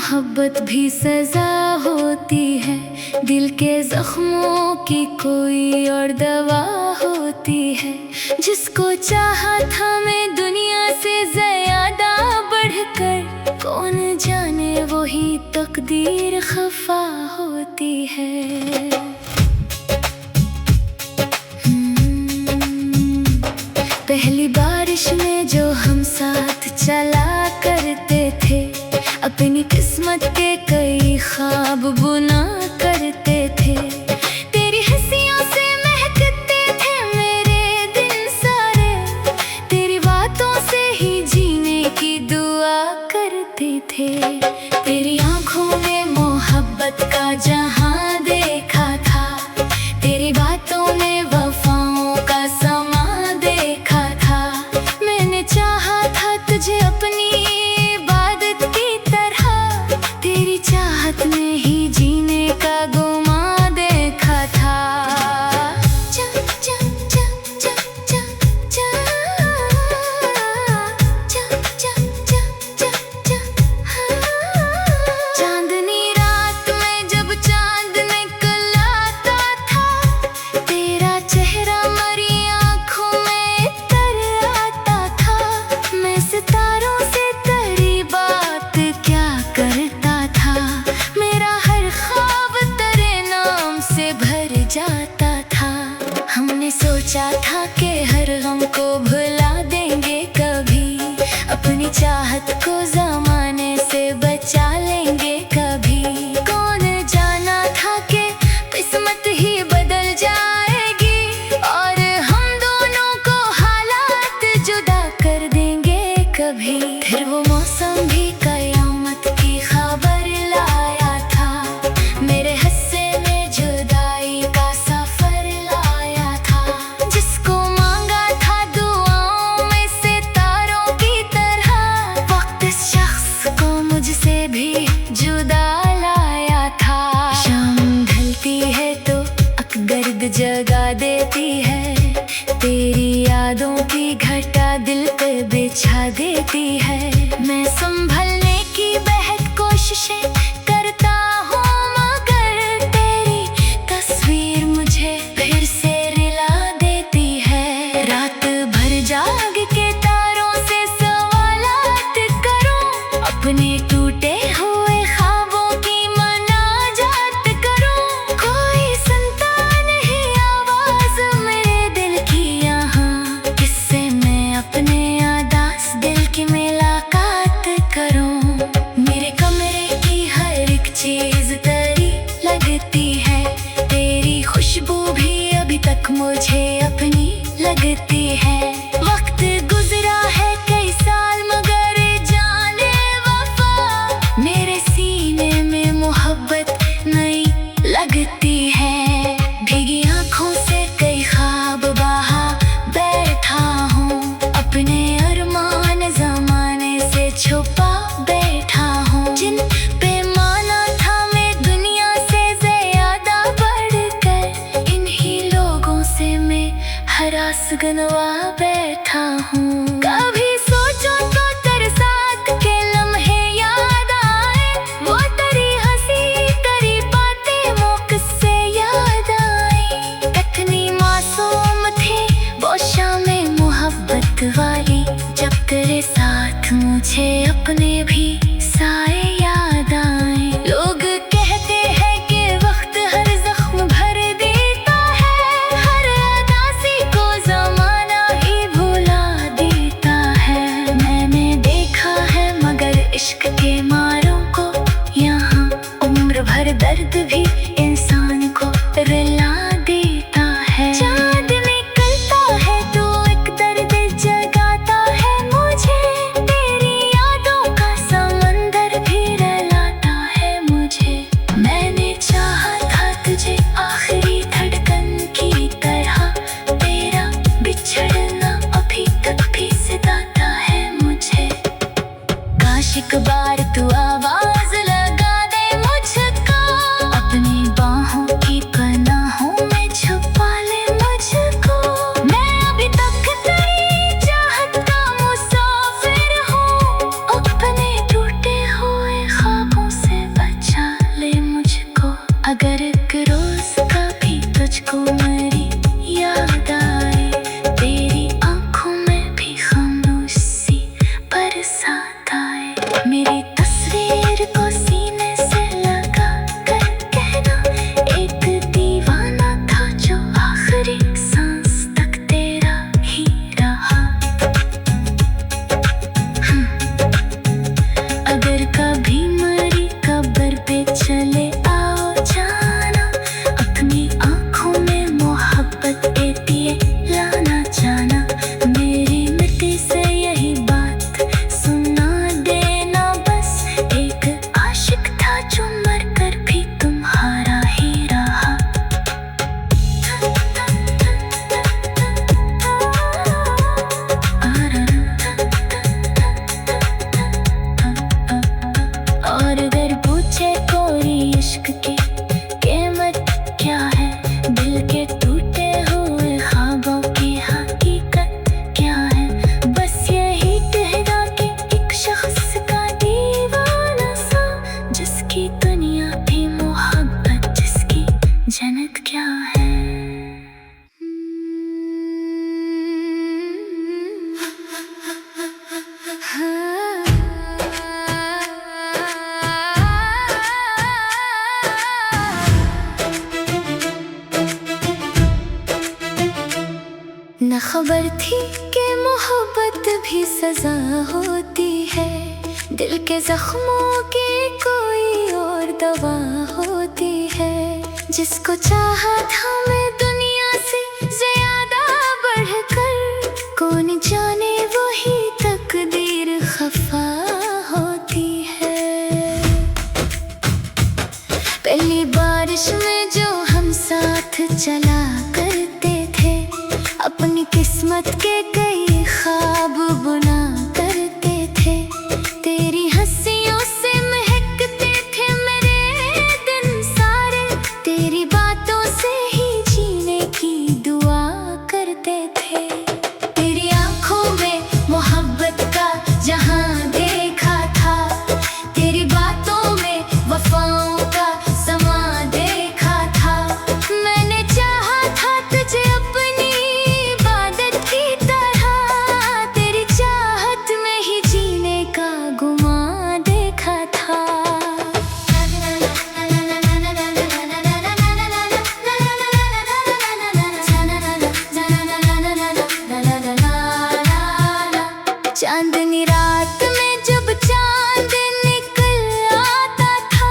मोहब्बत भी सजा होती है, दिल के जख्मों की कोई और दवा होती है। जिसको चाहा था मैं दुनिया से ज्यादा बढ़कर, कौन जाने वही तकदीर खफा होती है। पहली बारिश में जो हम साथ चला करते थे, अपनी किस्मत के कई ख्वाब बुना करते थे। तेरी हंसियों से महकते थे मेरे दिन सारे, तेरी बातों से ही जीने की दुआ करते थे। तेरी आंखों में मोहब्बत का जहां देखा था, तेरी बातों में वफाओं का समा देखा था। मैंने चाहा था तुझे अपनी इबादत की तरह, तेरी चाहत में ही जीने का गुमा देखा था। चा चा चा चा चा चा चा चा चा चा चांदनी रात में जब चांद निकल आता था, तेरा चेहरा मरी आँखों में तर आता था। मैं सितारों से तेरी बात क्या करता था, मेरा हर ख्वाब तेरे नाम से भर जाता था। हमने सोचा था कि हर गम को भुला देंगे कभी, अपनी चाहत को ज़माने से बचा लेंगे कभी। कौन जाना था कि किस्मत ही बदल जाएगी, और हम दोनों को हालात जुदा कर देंगे कभी। फिर वो मौसम भी कयामत की खबर लाया था, मेरे हिस्से में जुदाई का सफर लाया था। जिसको मांगा था दुआओं में सितारों की तरह, वक्त इस शख्स को मुझसे भी जुदा लाया था। शाम ढलती है तो अकगर्द जगा देती है, तेरी यादों की घटा दिल पे बिछा देती है। मैं संभलने की बेहद कोशिशें करता हूँ, मगर तेरी तस्वीर मुझे फिर से रिला देती है। रात भर जाग के तारों से सवालात करूँ, अपने टूटे हुए ख्वाबों की मनाजात करूँ। कोई सुनता नहीं आवाज मेरे दिल की यहाँ, किससे मैं अपने आदास दिल की मुलाकात करूँ। मेरे कमरे की हर एक चीज तेरी लगती है, तेरी खुशबू भी अभी तक मुझे अपनी लगती है। वक्त गुजरा है कई साल मगर जाने वफा, मेरे सीने में मोहब्बत नई लगती है। भीगी आंखों से कई ख्वाब बहा बैठा हूँ, अपने अरमान जमाने से छुपा बैठा हूँ। जिन पे माना था मैं दुनिया से ज्यादा बढ़कर, इन्हीं लोगों से मैं हरास गनवा बैठा हूँ। कभी सोचो तो तेरे साथ के लम्हे याद आए, वो तेरी हंसी तेरी बातें मुझ से याद आई। कितनी मासूम थी वो शामें मोहब्बत वाली, जब तेरे साथ मुझे अपने भी साए याद आए। लोग कहते हैं कि वक्त हर जख्म भर देता है, हर अदासी को ज़माना ही भुला देता है। मैंने देखा है मगर इश्क के मारों को यहाँ, उम्र भर दर्द भी इंसान को रुला देता है। चाँद निकलता है तो एक दर्द जगाता है मुझे, तेरी यादों का न खबर थी कि मोहब्बत भी सजा होती है, दिल के जख्मों की कोई और दवा होती है। जिसको चाहा था मैं दुनिया से ज्यादा बढ़कर, कौन जाने वही तकदीर खफा होती है। पहली बारिश में जो हम साथ चला करते थे, अपनी किस्मत के कई ख्वाब बुना करते थे। तेरी हंसियों से महकते थे मेरे दिन सारे, तेरी बातों से ही जीने की दुआ करते थे। तेरी आंखों में मोहब्बत का जहां देखा था, तेरी बातों में वफाओं का समा देखा था। मैंने चाहा था तुझे अपनी इबादत की तरह, तेरी चाहत में ही जीने का गुमा देखा था। चांदनी रात में जब चांद निकल आता था,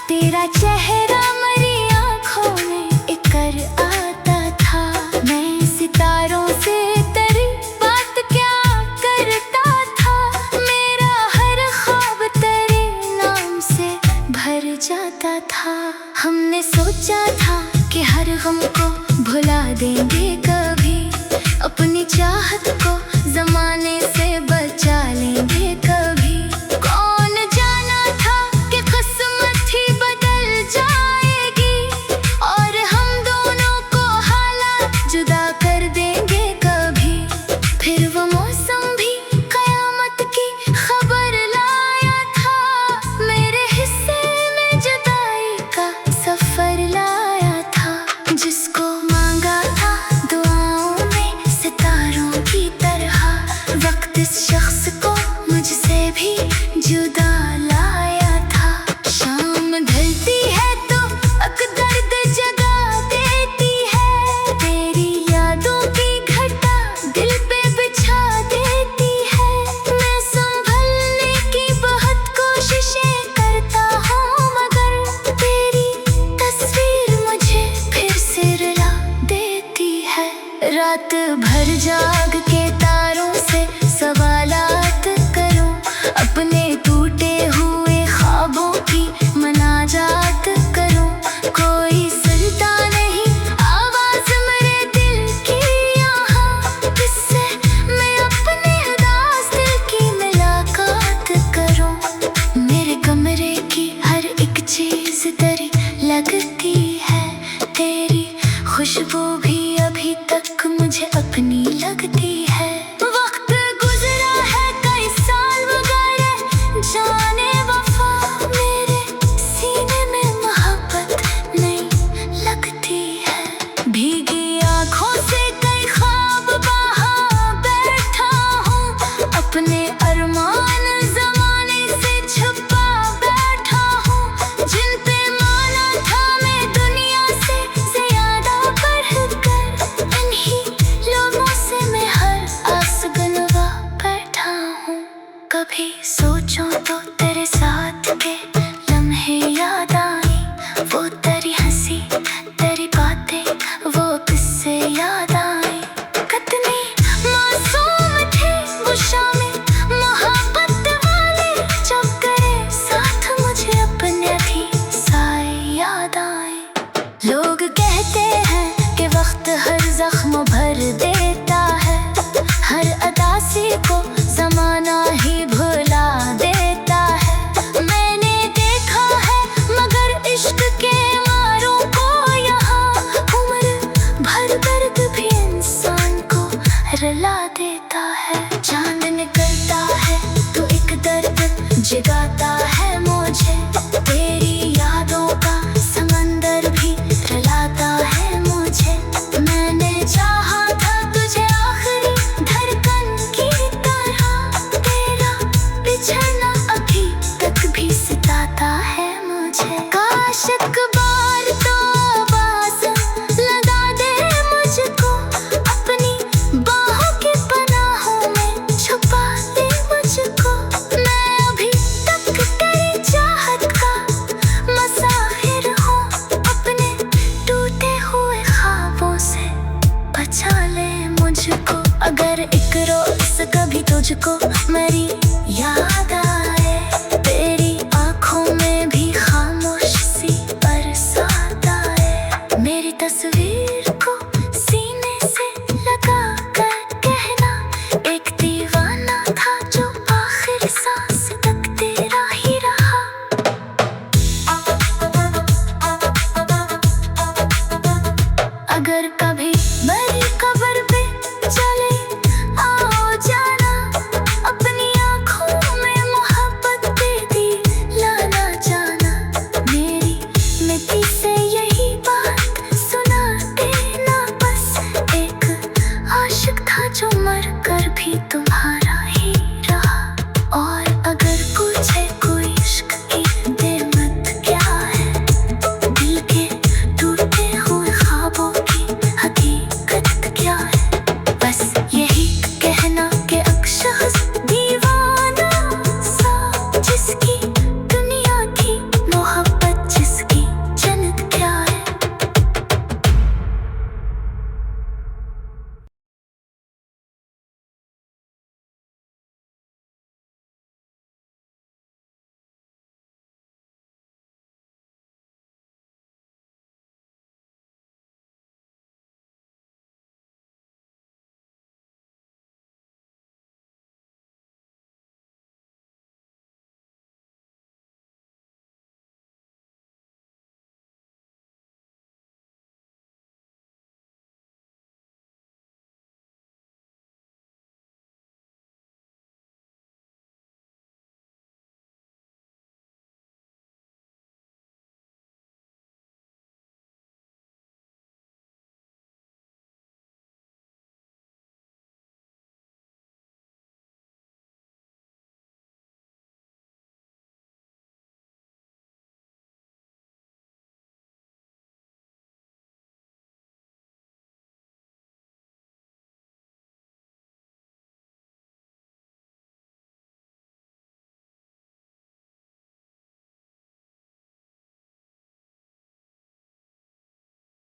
तेरा चेहरा मेरी आँखों में इकर आता था। मैं सितारों से तेरी बात क्या करता था, मेरा हर ख्वाब तेरे नाम से भर जाता था। हमने सोचा था कि हर गम को भुला देंगे कभी, अपनी चाहत को जमाने से बचा लेंगे कभी। कौन जाना था कि किस्मत ही बदल जाएगी, और हम दोनों को हालात जुदा कर देंगे कभी। फिर वो मौसम भी कयामत की खबर लाया था, मेरे हिस्से में जुदाई का सफर लाया था। जिसको मांगा था दुआओं में सितारों की तरह, वक्त इस शख्स को मुझसे भी जुदा लाया था। शाम ढलती है तो अकदर्द जगा देती है, तेरी यादों की घटा दिल पे बिछा देती है। मैं संभलने की बहुत कोशिशें करता हूँ, मगर तेरी तस्वीर मुझे फिर से रुला देती है। रात भर जाग के तारों से सवालात करूं, अपने टूटे हुए ख्वाबों की मनाजात करूं। कोई सुनता नहीं आवाज मेरे दिल की यहाँ, किससे मैं अपने उदास दिल की मुलाकात करूं। मेरे कमरे की हर एक चीज तेरी लगती है, तेरी खुशबू भी अभी तक मुझे अपनी लगती है। वक्त गुजरा है कई साल मगर जाने वफा, मेरे सीने में मोहब्बत नहीं लगती है। भीगी आंखों से कई ख्वाब बहा बैठा हूँ, अपने अरमान जमाने से छुपा बैठा हूँ। जिन पे माना था मैं दुनिया से ज्यादा बढ़कर, इन्हीं लोगों से मैं हर आस गनवा बैठा हूँ। कभी सोचूं तो तेरे साथ के लम्हे याद आई, वो तेरी हंसी तेरी बातें वो किस्से याद आई। कितनी मासूम थे वो शामें मोहब्बत वाले, जब करे साथ मुझे अपने भी साए याद आए। लोग कहते हैं कि वक्त हर जख्म भर देता है, हर अदासी को जमाना ही भुला देता है। मैंने देखा है मगर इश्क के मारों को यहाँ, उम्र भर दर्द भी इंसान को रुला देता है। चांद निकलता है तो एक दर्द जगाता है मुझे, तेरी यादों का समंदर भी रुलाता है मुझे। मैंने चाहा था तुझे आखिरी धड़कन की तरह, तेरा बिछड़ना अभी तक भी सताता है मुझे। काश एक बार तो आवाज़ लगा दे मुझको, अपनी मुझको, अगर एक रोज कभी तुझको मेरी याद आए, तेरी आंखों में भी खामोश सी बरसात आए, मेरी तस्वीर को सीने से लगा कर कहना, एक दीवाना था जो आखिर सांस तक तेरा ही रहा। अगर कभी